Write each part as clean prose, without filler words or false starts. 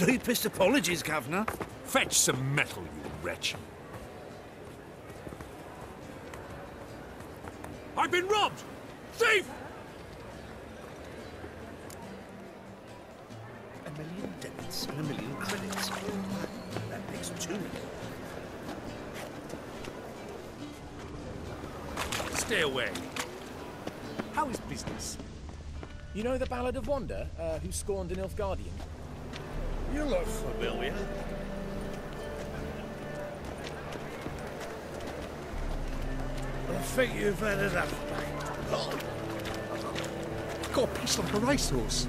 Deepest apologies, Governor. Fetch some metal, you wretch. I've been robbed! Thief! $1 million debits and $1 million credits. That makes $2 million. Stay away. How is business? You know the Ballad of Wanda, who scorned an Nilfgaardian? You look familiar. I think you've had enough, mate. Oh. Got a piece like a racehorse.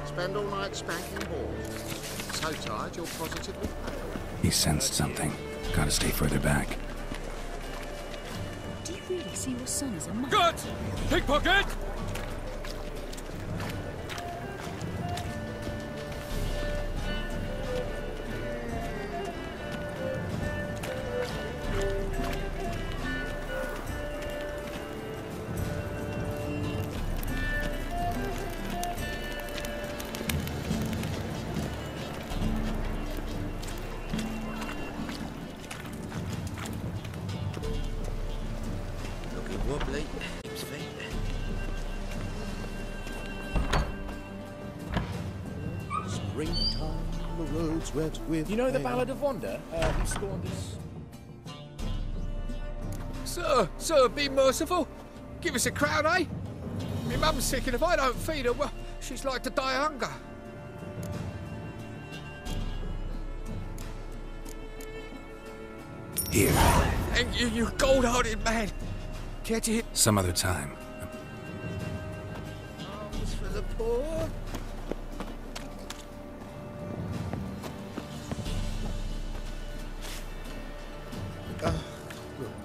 Spend all night spanking balls. So tired you're positively pale. He sensed something. Gotta stay further back. Do you really see your son as a man? Good! Pickpocket! Wobbly. Hips, feet. Springtime, the roads wet with You know the pain. Ballad of Wanda, who scorned his... Sir, be merciful. Give us a crown, eh? My mum's sick, and if I don't feed her, well, she's like to die of hunger. Here. Thank you, you gold-hearted man. Catch it. Some other time. Arms for the poor. The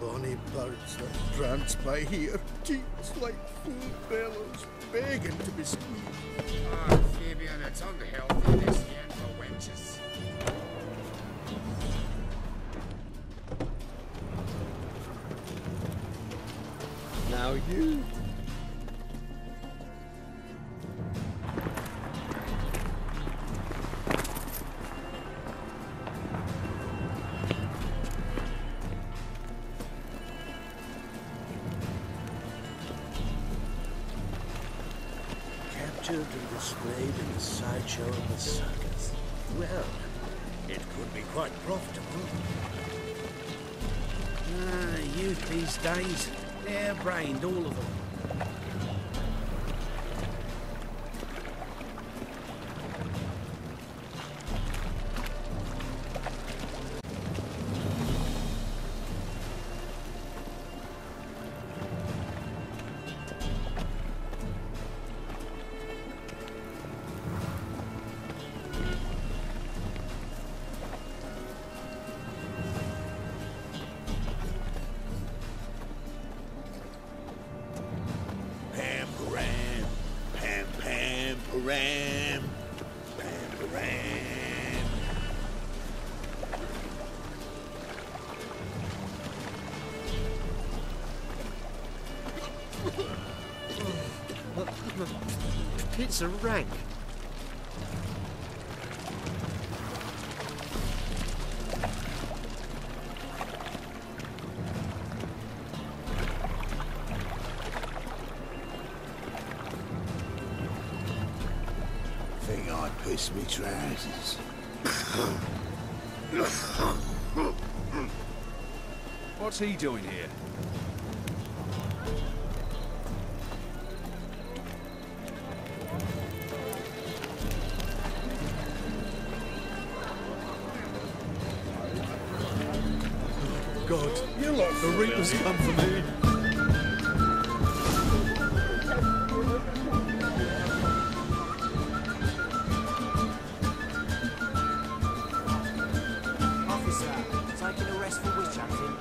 bonny birds that prance by here, cheeks like food bellows, begging to be squeezed. Ah, Fabian, it's unhealthy this end for wenches. Now you. Captured and displayed in the sideshow of the circus. Well, it could be quite profitable. Ah, youth these days. Hair-brained, all of them. Ram, pam, ram. It's a rank. Think I piss me trousers. What's he doing here? God, you lot the Reapers come for me. Taking a rest for witch hunting.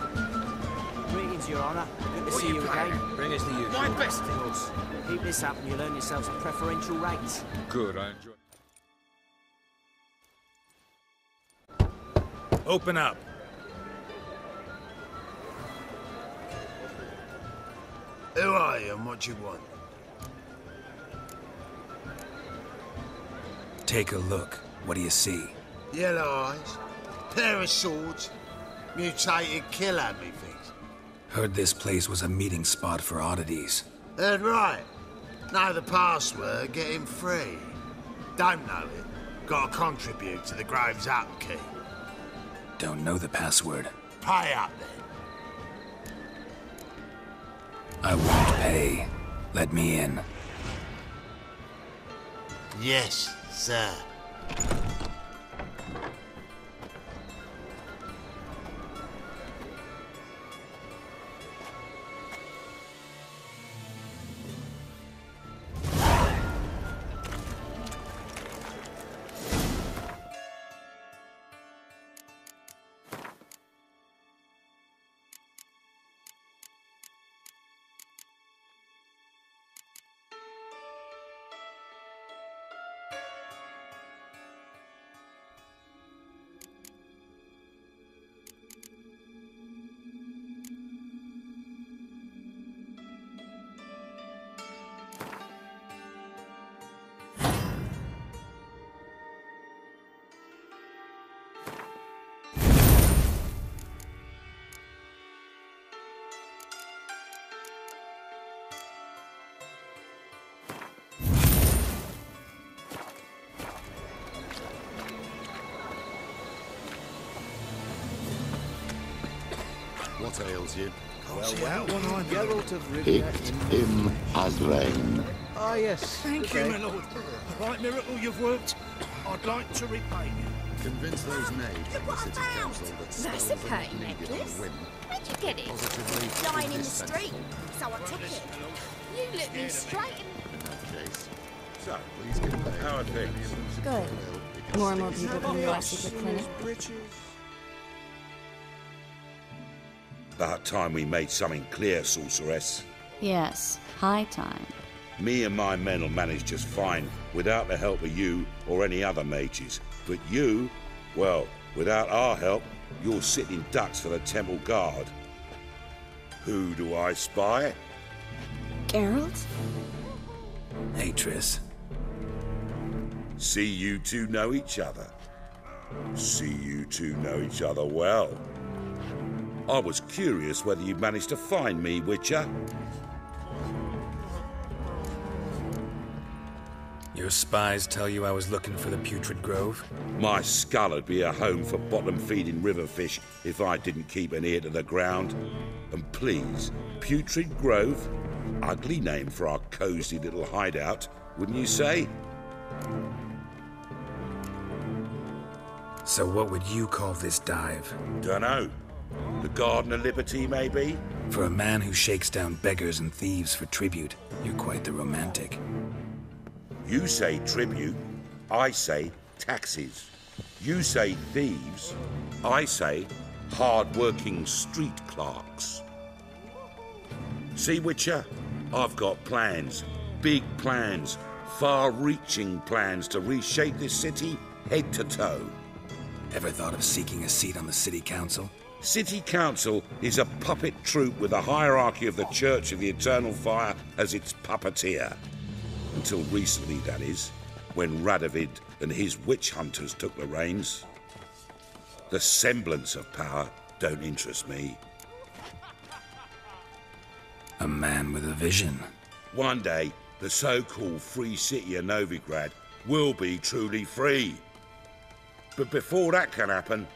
Greetings, Your Honour. Good to see you again. Bring us the usual. My best. Fiddles. Keep this up and you'll earn yourselves a preferential rate. Good, I enjoy. Open up. Who Who are you and what you want? Take a look. What do you see? Yellow eyes, pair of swords, mutated killer, me things. Heard this place was a meeting spot for oddities. Heard right. Know the password, get him free. Don't know it. Gotta contribute to the Grove's upkeep. Don't know the password. Pay up then. I won't pay. Let me in. Yes, sir. What ails you? Geralt of Rivia. Picked him as rain. Ah, yes. Thank you, my lord. A right miracle you've worked. I'd like to repay you. Convince those knaves in the city council that That's a pay necklace. Where'd you get it? Lying in the street. So I took it. You look me straight in... In that case. So, please get paid. How are things? Good. More and more people come to our secret clinic. About time we made something clear, sorceress. Yes, high time. Me and my men will manage just fine without the help of you or any other mages. But you, well, without our help, you're sitting ducks for the temple guard. Who do I spy? Geralt? Hey, Triss. See you two know each other. See you two know each other well. I was curious whether you managed to find me, Witcher. Your spies tell you I was looking for the Putrid Grove? My skull'd be a home for bottom-feeding river fish if I didn't keep an ear to the ground. And please, Putrid Grove? Ugly name for our cosy little hideout, wouldn't you say? So what would you call this dive? Dunno. The Garden of Liberty, maybe? For a man who shakes down beggars and thieves for tribute, you're quite the romantic. You say tribute, I say taxes. You say thieves, I say hard-working street clerks. See, Witcher? I've got plans, big plans, far-reaching plans to reshape this city head to toe. Ever thought of seeking a seat on the city council? City Council is a puppet troupe with the hierarchy of the Church of the Eternal Fire as its puppeteer. Until recently, that is, when Radovid and his witch hunters took the reins. The semblance of power don't interest me. A man with a vision. One day, the so-called free city of Novigrad will be truly free. But before that can happen,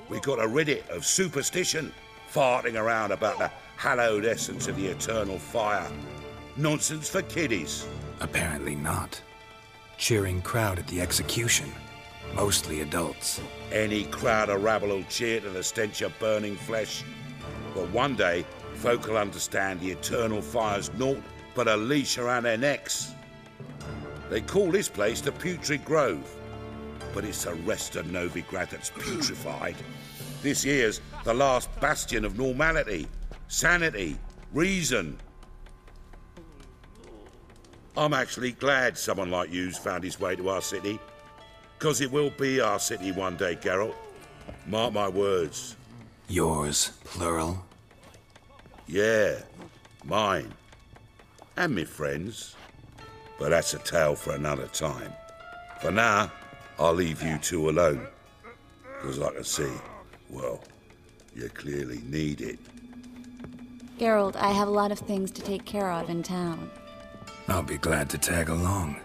we got to rid it of superstition, farting around about the hallowed essence of the eternal fire. Nonsense for kiddies. Apparently not. Cheering crowd at the execution. Mostly adults. Any crowd of rabble will cheer to the stench of burning flesh. But one day, folk will understand the eternal fire's naught but a leash around their necks. They call this place the Putrid Grove. But it's the rest of Novigrad that's putrefied. This here's the last bastion of normality, sanity, reason. I'm actually glad someone like you's found his way to our city. 'Cause it will be our city one day, Geralt. Mark my words. Yours, plural? Yeah, mine. and me friends. But that's a tale for another time. For now, I'll leave you two alone. Because I can see, well, you clearly need it. Geralt, I have a lot of things to take care of in town. I'll be glad to tag along.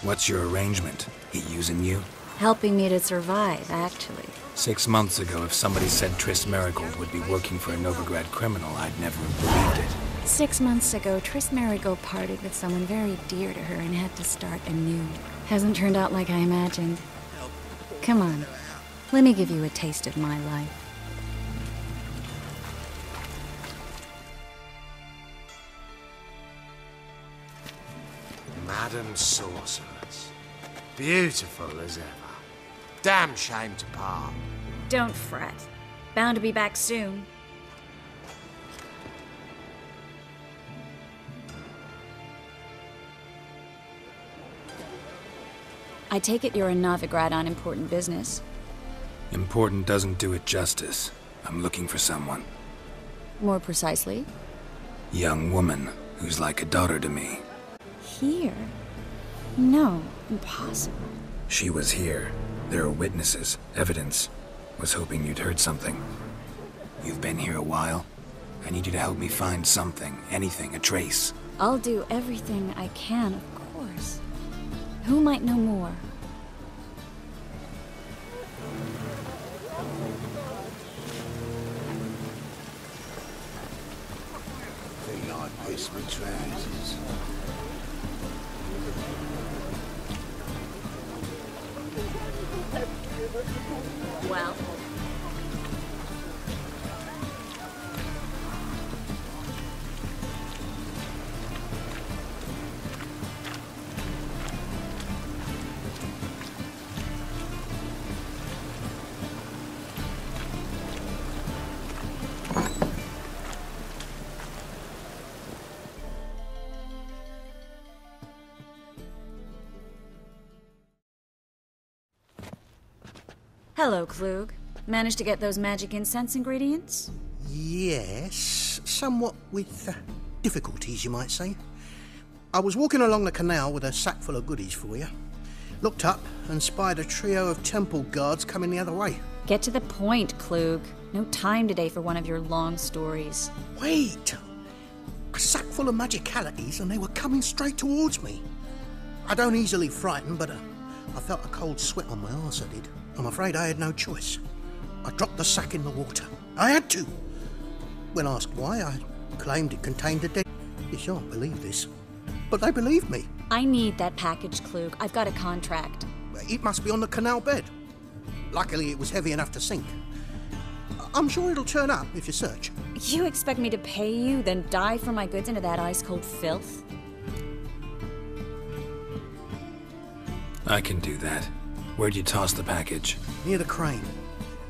What's your arrangement? He using you? Helping me to survive, actually. 6 months ago, if somebody said Triss Merigold would be working for a Novigrad criminal, I'd never have believed it. 6 months ago, Triss Merigold parted with someone very dear to her and had to start anew. Hasn't turned out like I imagined. Come on, let me give you a taste of my life. Madam Sorceress. Beautiful as ever. Damn shame to part. Don't fret. Bound to be back soon. I take it you're a Novigrad on important business. Important doesn't do it justice. I'm looking for someone. More precisely? Young woman who's like a daughter to me. Here? No, impossible. She was here. There are witnesses, evidence. Was hoping you'd heard something. You've been here a while. I need you to help me find something, anything, a trace. I'll do everything I can, of course. Who might know more? Think I'd piss me trousers. Well? Hello, Klug. Managed to get those magic incense ingredients? Yes, somewhat with difficulties, you might say. I was walking along the canal with a sack full of goodies for you. Looked up and spied a trio of temple guards coming the other way. Get to the point, Klug. No time today for one of your long stories. Wait! A sack full of magicalities and they were coming straight towards me. I don't easily frighten, but I felt a cold sweat on my arse, I did. I'm afraid I had no choice. I dropped the sack in the water. I had to. When asked why, I claimed it contained a dead... You shan't believe this, but they believed me. I need that package, Klug. I've got a contract. It must be on the canal bed. Luckily, it was heavy enough to sink. I'm sure it'll turn up if you search. You expect me to pay you, then dive for my goods into that ice-cold filth? I can do that. Where'd you toss the package? Near the crane.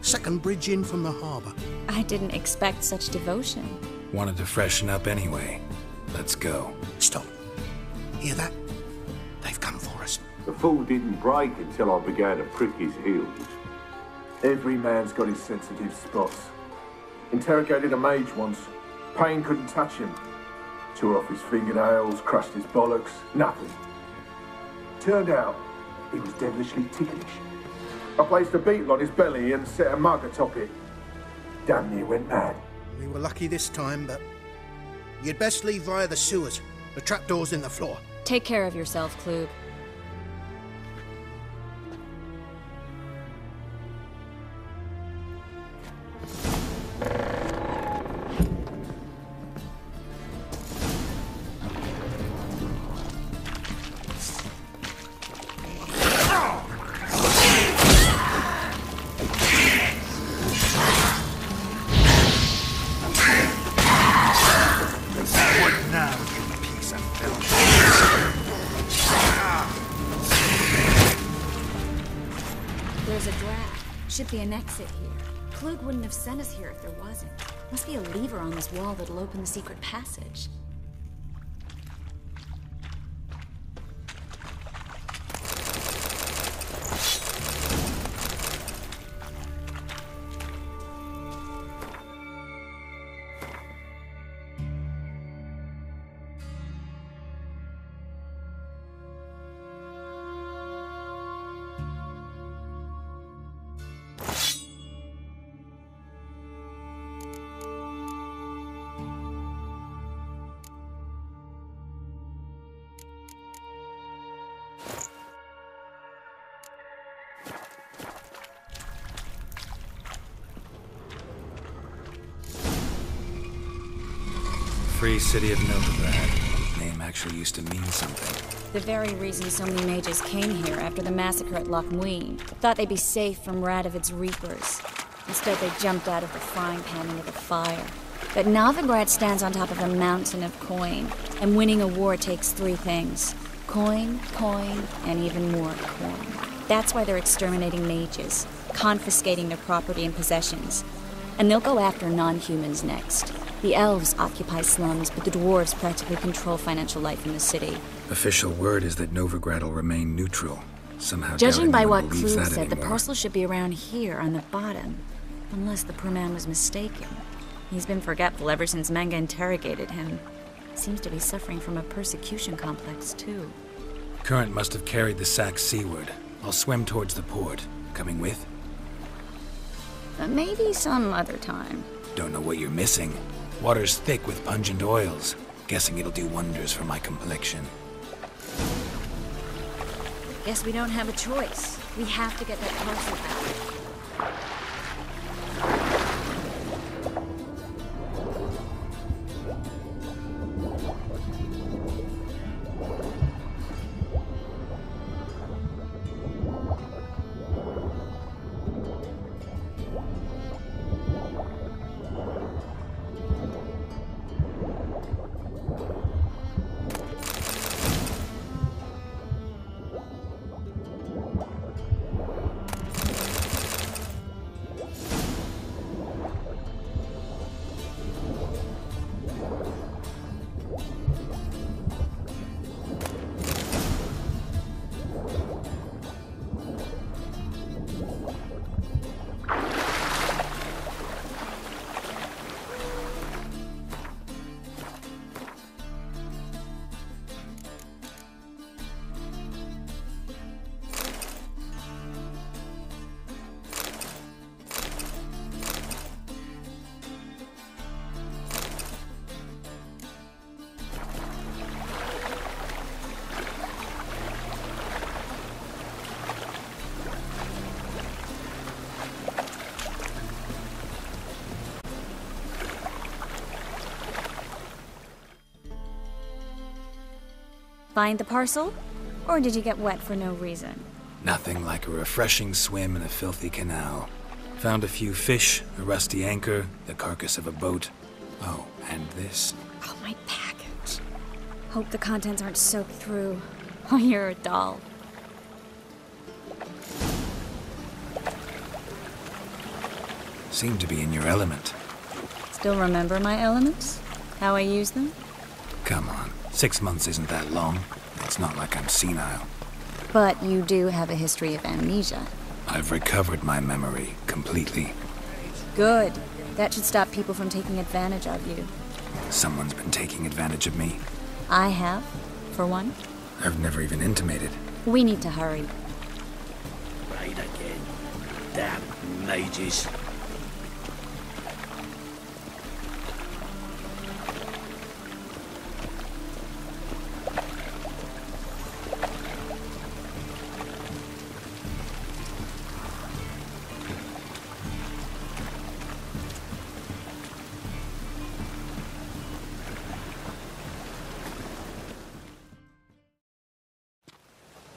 Second bridge in from the harbour. I didn't expect such devotion. Wanted to freshen up anyway. Let's go. Stop. Hear that? They've come for us. The fool didn't break until I began to prick his heels. Every man's got his sensitive spots. Interrogated a mage once. Pain couldn't touch him. Tore off his fingernails, crushed his bollocks, nothing. Turned out, he was devilishly ticklish. I placed a beetle on his belly and set a mug atop it. Damn near went mad. We were lucky this time, but you'd best leave via the sewers. The trapdoor's in the floor. Take care of yourself, Klug. There's a draft. Should be an exit here. Klug wouldn't have sent us here if there wasn't. Must be a lever on this wall that'll open the secret passage. free city of Novigrad. Name actually used to mean something. The very reason so many mages came here after the massacre at Loch Muin. Thought they'd be safe from Radovid's reapers. Instead, they jumped out of the frying pan into the fire. But Novigrad stands on top of a mountain of coin, and winning a war takes three things. Coin, and even more coin. That's why they're exterminating mages, confiscating their property and possessions. And they'll go after non-humans next. The elves occupy slums, but the dwarves practically control financial life in the city. Official word is that Novigrad will remain neutral. Somehow Judging by what Klug Klug said, the anymore. parcel should be around here on the bottom. Unless the poor man was mistaken. He's been forgetful ever since Manga interrogated him. Seems to be suffering from a persecution complex, too. Current must have carried the sack seaward. I'll swim towards the port. Coming with? Maybe some other time. Don't know what you're missing. Water's thick with pungent oils. Guessing it'll do wonders for my complexion. Guess we don't have a choice. We have to get that parcel back. Find the parcel? Or did you get wet for no reason? Nothing like a refreshing swim in a filthy canal. Found a few fish, a rusty anchor, the carcass of a boat. Oh, and this. Oh, my package. Hope the contents aren't soaked through. Oh, you're a doll. Seem to be in your element. Still remember my elements? How I use them? Come on, 6 months isn't that long. It's not like I'm senile. But you do have a history of amnesia. I've recovered my memory completely. Good. That should stop people from taking advantage of you. Someone's been taking advantage of me. I have, for one. I've never even intimated. We need to hurry. Rain again. Damn mages.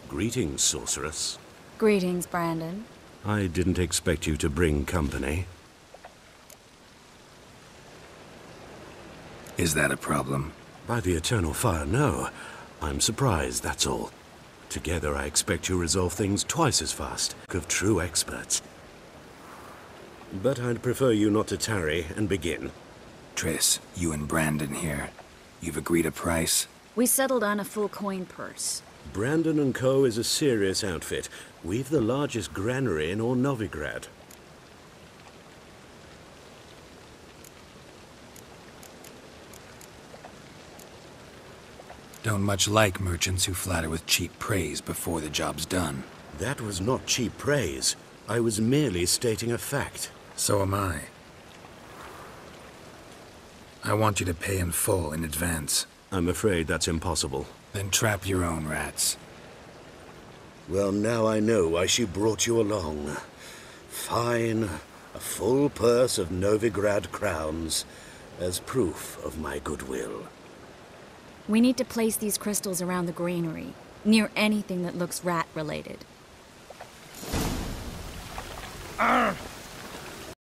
Greetings, sorceress. Greetings, Brandon. I didn't expect you to bring company. Is that a problem? By the eternal fire, no. I'm surprised, that's all. Together, I expect you resolve things twice as fast, of true experts. But I'd prefer you not to tarry and begin. Triss, you and Brandon here. You've agreed a price? We settled on a full coin purse. Brandon & Co. is a serious outfit. We've the largest granary in all Novigrad. Don't much like merchants who flatter with cheap praise before the job's done. That was not cheap praise. I was merely stating a fact. So am I. I want you to pay in full in advance. I'm afraid that's impossible. Then trap your own rats. Well, now I know why she brought you along. Fine. A full purse of Novigrad crowns. as proof of my goodwill. We need to place these crystals around the granary, near anything that looks rat-related.